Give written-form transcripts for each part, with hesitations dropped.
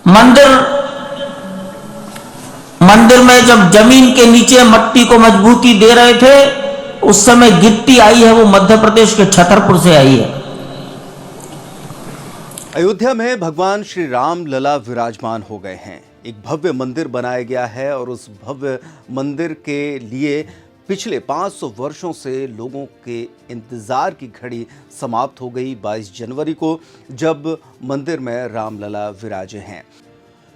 मंदिर मंदिर में जब जमीन के नीचे मट्टी को मजबूती दे रहे थे, उस समय गिट्टी आई है, वो मध्य प्रदेश के छतरपुर से आई है। अयोध्या में भगवान श्री राम लला विराजमान हो गए हैं। एक भव्य मंदिर बनाया गया है और उस भव्य मंदिर के लिए पिछले 500 वर्षों से लोगों के इंतजार की घड़ी समाप्त हो गई 22 जनवरी को, जब मंदिर में रामलला विराजे हैं।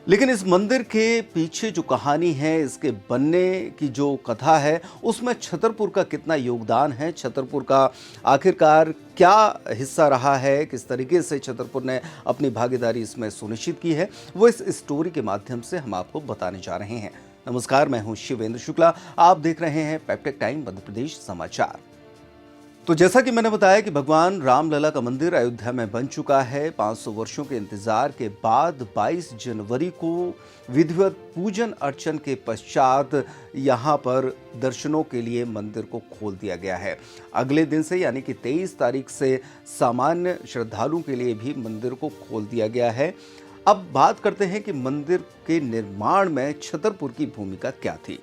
लेकिन इस मंदिर के पीछे जो कहानी है, इसके बनने की जो कथा है, उसमें छतरपुर का कितना योगदान है, छतरपुर का आखिरकार क्या हिस्सा रहा है, किस तरीके से छतरपुर ने अपनी भागीदारी इसमें सुनिश्चित की है, वो इस स्टोरी के माध्यम से हम आपको बताने जा रहे हैं। नमस्कार, मैं हूं शिवेंद्र शुक्ला। आप देख रहे हैं पेपटेक टाइम मध्य प्रदेश समाचार। तो जैसा कि मैंने बताया कि भगवान रामलला का मंदिर अयोध्या में बन चुका है। 500 वर्षों के इंतजार के बाद 22 जनवरी को विधिवत पूजन अर्चन के पश्चात यहां पर दर्शनों के लिए मंदिर को खोल दिया गया है। अगले दिन से यानी कि 23 तारीख से सामान्य श्रद्धालुओं के लिए भी मंदिर को खोल दिया गया है। अब बात करते हैं कि मंदिर के निर्माण में छतरपुर की भूमिका क्या थी।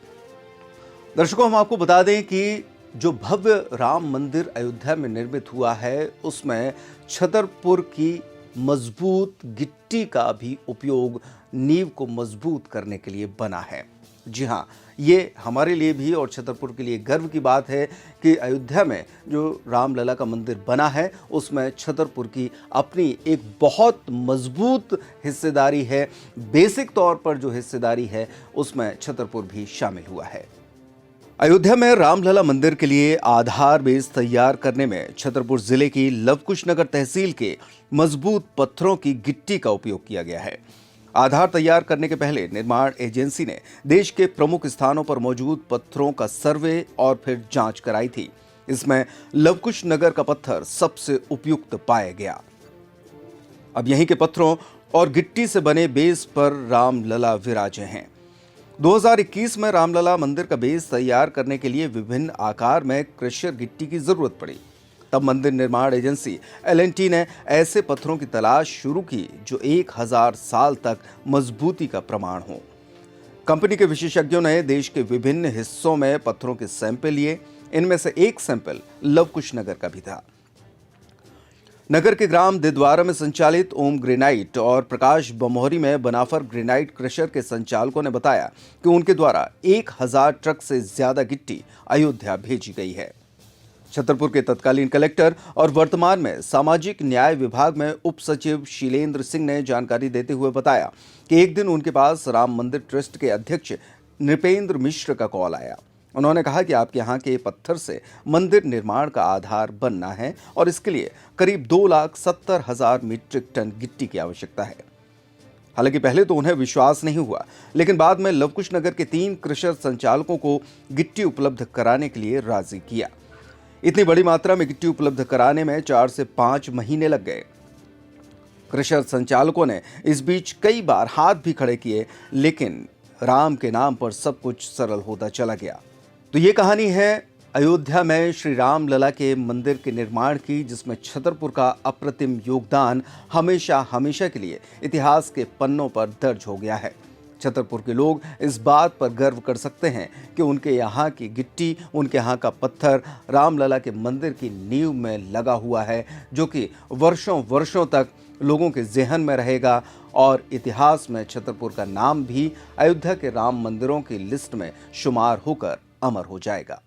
दर्शकों, हम आपको बता दें कि जो भव्य राम मंदिर अयोध्या में निर्मित हुआ है, उसमें छतरपुर की मजबूत गिट्टी का भी उपयोग नींव को मजबूत करने के लिए बना है। जी हाँ, ये हमारे लिए भी और छतरपुर के लिए गर्व की बात है कि अयोध्या में जो रामलला का मंदिर बना है, उसमें छतरपुर की अपनी एक बहुत मजबूत हिस्सेदारी है। बेसिक तौर पर जो हिस्सेदारी है, उसमें छतरपुर भी शामिल हुआ है। अयोध्या में रामलला मंदिर के लिए आधार बेस तैयार करने में छतरपुर जिले की लवकुश नगर तहसील के मजबूत पत्थरों की गिट्टी का उपयोग किया गया है। आधार तैयार करने के पहले निर्माण एजेंसी ने देश के प्रमुख स्थानों पर मौजूद पत्थरों का सर्वे और फिर जांच कराई थी। इसमें लवकुश नगर का पत्थर सबसे उपयुक्त पाया गया। अब यहीं के पत्थरों और गिट्टी से बने बेस पर रामलला विराजे हैं। 2021 में रामलला मंदिर का बेस तैयार करने के लिए विभिन्न आकार में क्रशर गिट्टी की जरूरत पड़ी। तब मंदिर निर्माण एजेंसी L&T ने ऐसे पत्थरों की तलाश शुरू की जो 1000 साल तक मजबूती का प्रमाण हो। कंपनी के विशेषज्ञों ने देश के विभिन्न हिस्सों में पत्थरों के सैंपल लिए। इनमें से एक सैंपल लवकुश नगर का भी था। नगर के ग्राम दिद्वारा में संचालित ओम ग्रेनाइट और प्रकाश बमोहरी में बनाफर ग्रेनाइट क्रशर के संचालकों ने बताया कि उनके द्वारा 1000 ट्रक से ज्यादा गिट्टी अयोध्या भेजी गई है। छतरपुर के तत्कालीन कलेक्टर और वर्तमान में सामाजिक न्याय विभाग में उप सचिव शीलेंद्र सिंह ने जानकारी देते हुए बताया कि एक दिन उनके पास राम मंदिर ट्रस्ट के अध्यक्ष नृपेंद्र मिश्र का कॉल आया। उन्होंने कहा कि आपके यहाँ के पत्थर से मंदिर निर्माण का आधार बनना है और इसके लिए करीब 2,70,000 मीट्रिक टन गिट्टी की आवश्यकता है। हालांकि पहले तो उन्हें विश्वास नहीं हुआ, लेकिन बाद में लवकुश नगर के 3 क्रशर संचालकों को गिट्टी उपलब्ध कराने के लिए राजी किया। इतनी बड़ी मात्रा में गिट्टी उपलब्ध कराने में 4 से 5 महीने लग गए। क्रशर संचालकों ने इस बीच कई बार हाथ भी खड़े किए, लेकिन राम के नाम पर सब कुछ सरल होता चला गया। तो ये कहानी है अयोध्या में श्री राम लला के मंदिर के निर्माण की, जिसमें छतरपुर का अप्रतिम योगदान हमेशा हमेशा के लिए इतिहास के पन्नों पर दर्ज हो गया है। छतरपुर के लोग इस बात पर गर्व कर सकते हैं कि उनके यहाँ की गिट्टी, उनके यहाँ का पत्थर रामलला के मंदिर की नींव में लगा हुआ है, जो कि वर्षों वर्षों तक लोगों के ज़हन में रहेगा और इतिहास में छतरपुर का नाम भी अयोध्या के राम मंदिरों की लिस्ट में शुमार होकर अमर हो जाएगा।